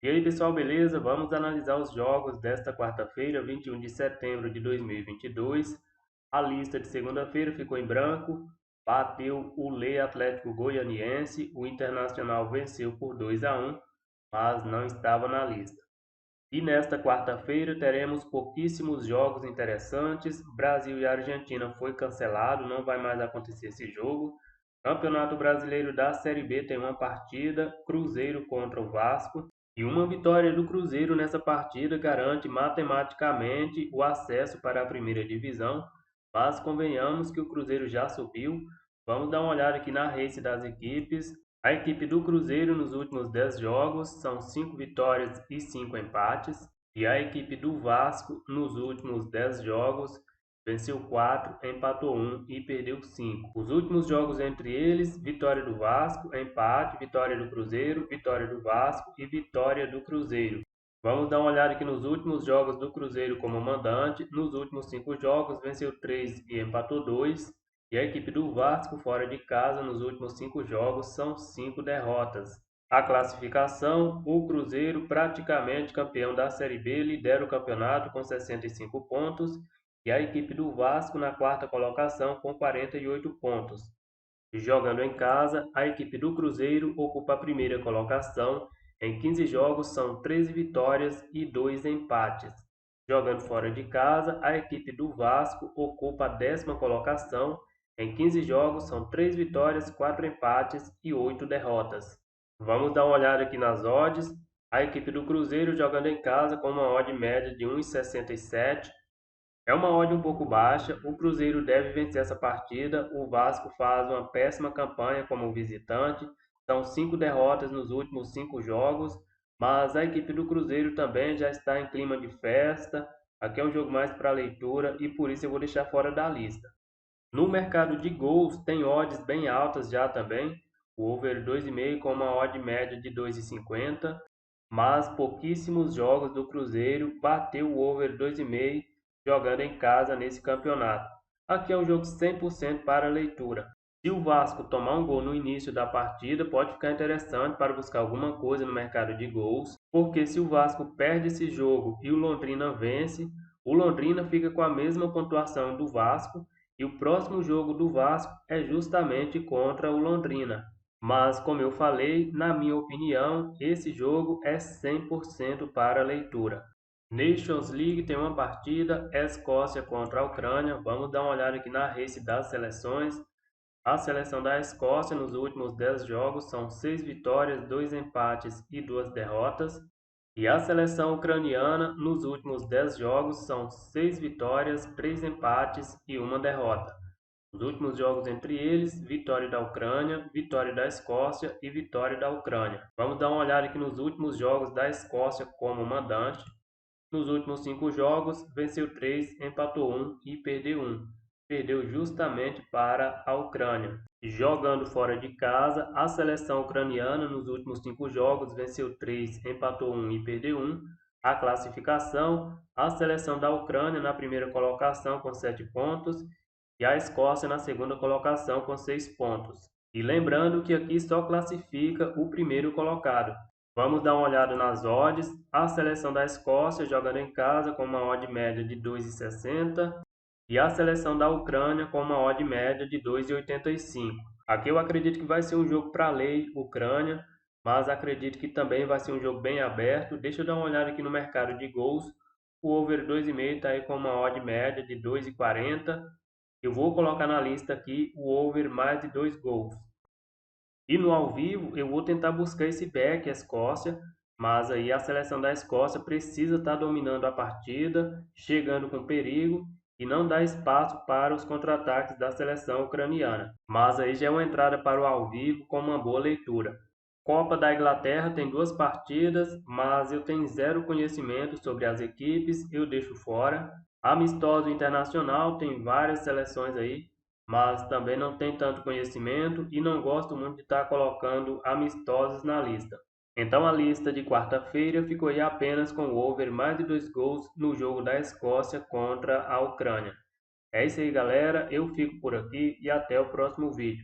E aí, pessoal, beleza? Vamos analisar os jogos desta quarta-feira, 21 de setembro de 2022. A lista de segunda-feira ficou em branco, bateu o Lei Atlético Goianiense, o Internacional venceu por 2-1, mas não estava na lista. E nesta quarta-feira teremos pouquíssimos jogos interessantes. Brasil e Argentina foi cancelado, não vai mais acontecer esse jogo. Campeonato Brasileiro da Série B tem uma partida, Cruzeiro contra o Vasco. E uma vitória do Cruzeiro nessa partida garante matematicamente o acesso para a primeira divisão. Mas convenhamos que o Cruzeiro já subiu. Vamos dar uma olhada aqui na race das equipes. A equipe do Cruzeiro nos últimos 10 jogos são 5 vitórias e 5 empates. E a equipe do Vasco nos últimos 10 jogos venceu 4, empatou 1 e perdeu 5. Os últimos jogos entre eles, vitória do Vasco, empate, vitória do Cruzeiro, vitória do Vasco e vitória do Cruzeiro. Vamos dar uma olhada aqui nos últimos jogos do Cruzeiro como mandante. Nos últimos 5 jogos venceu 3 e empatou 2. E a equipe do Vasco fora de casa nos últimos 5 jogos são 5 derrotas. A classificação, o Cruzeiro, praticamente campeão da Série B, lidera o campeonato com 65 pontos e a equipe do Vasco na quarta colocação com 48 pontos. Jogando em casa, a equipe do Cruzeiro ocupa a primeira colocação. Em 15 jogos são 13 vitórias e 2 empates. Jogando fora de casa, a equipe do Vasco ocupa a décima colocação. Em 15 jogos são 3 vitórias, 4 empates e 8 derrotas. Vamos dar uma olhada aqui nas odds. A equipe do Cruzeiro jogando em casa com uma odd média de 1,67. É uma odd um pouco baixa, o Cruzeiro deve vencer essa partida, o Vasco faz uma péssima campanha como visitante, são 5 derrotas nos últimos 5 jogos, mas a equipe do Cruzeiro também já está em clima de festa, aqui é um jogo mais para leitura e por isso eu vou deixar fora da lista. No mercado de gols tem odds bem altas já também, o over 2,5 com uma odd média de 2,50, mas pouquíssimos jogos do Cruzeiro bateu o over 2,5 jogando em casa nesse campeonato. Aqui é um jogo 100% para leitura. Se o Vasco tomar um gol no início da partida, pode ficar interessante para buscar alguma coisa no mercado de gols, porque se o Vasco perde esse jogo e o Londrina vence, o Londrina fica com a mesma pontuação do Vasco e o próximo jogo do Vasco é justamente contra o Londrina. Mas, como eu falei, na minha opinião, esse jogo é 100% para leitura. Nations League tem uma partida, Escócia contra a Ucrânia. Vamos dar uma olhada aqui na race das seleções. A seleção da Escócia nos últimos 10 jogos são 6 vitórias, 2 empates e 2 derrotas. E a seleção ucraniana nos últimos 10 jogos são 6 vitórias, 3 empates e 1 derrota. Os últimos jogos entre eles, vitória da Ucrânia, vitória da Escócia e vitória da Ucrânia. Vamos dar uma olhada aqui nos últimos jogos da Escócia como mandante. Nos últimos 5 jogos, venceu 3, empatou 1 e perdeu 1. Perdeu justamente para a Ucrânia. Jogando fora de casa, a seleção ucraniana nos últimos 5 jogos venceu 3, empatou 1 e perdeu 1. A classificação, a seleção da Ucrânia na primeira colocação com 7 pontos e a Escócia na segunda colocação com 6 pontos. E lembrando que aqui só classifica o primeiro colocado. Vamos dar uma olhada nas odds. A seleção da Escócia jogando em casa com uma odd média de 2,60 e a seleção da Ucrânia com uma odd média de 2,85. Aqui eu acredito que vai ser um jogo para lei Ucrânia, mas acredito que também vai ser um jogo bem aberto. Deixa eu dar uma olhada aqui no mercado de gols. O over 2,5 está aí com uma odd média de 2,40. Eu vou colocar na lista aqui o over mais de 2 gols. E no ao vivo eu vou tentar buscar esse back Escócia, mas aí a seleção da Escócia precisa estar dominando a partida, chegando com perigo e não dá espaço para os contra-ataques da seleção ucraniana. Mas aí já é uma entrada para o ao vivo com uma boa leitura. Copa da Inglaterra tem 2 partidas, mas eu tenho zero conhecimento sobre as equipes, eu deixo fora. Amistoso internacional tem várias seleções aí, mas também não tem tanto conhecimento e não gosto muito de estar colocando amistosos na lista. Então a lista de quarta-feira ficou aí apenas com o over mais de 2 gols no jogo da Escócia contra a Ucrânia. É isso aí, galera. Eu fico por aqui e até o próximo vídeo.